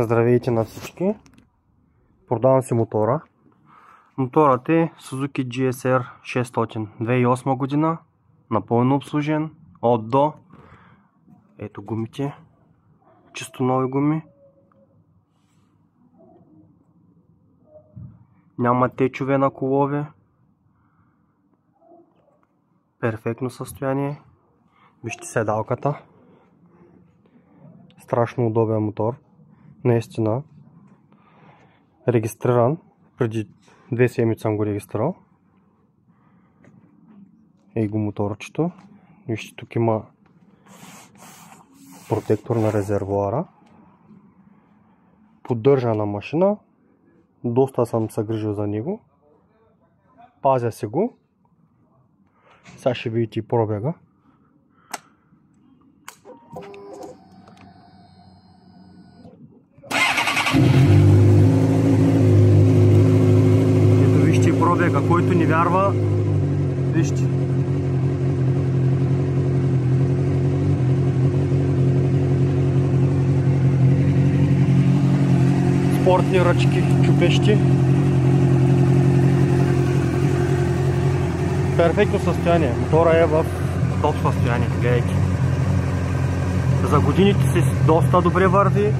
Здравейте на всички! Продавам си мотора. Моторът е Suzuki GSR 600 2008 година. Напълно обслужен от до. Ето гумите. Чисто нови гуми. Няма течове на колове. Перфектно състояние. Вижте седалката. Страшно удобен мотор. Наистина. Регистриран. Преди 2 седмици съм го регистрирал. Ей го моторчето. Вижте, тук има протектор на резервоара. Поддържана машина. Доста съм се грижил за него. Пазя се го. Сега ще видите и пробега. Ето вижте и пробега. Който не вярва, вижте. Спортни ръчки, чупещи. Перфектно състояние. Мотора е в топ състояние. Гледайте. За годините си доста добре върви.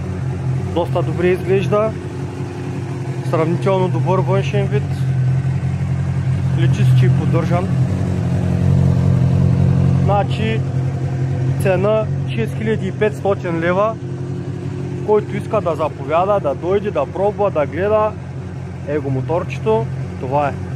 Доста добре изглежда. Сравнително добър външен вид. Личи се, че е поддържан. Значи цена 6500 лева. Който иска да заповяда, да дойде, да пробва, да гледа его моторчето, това е.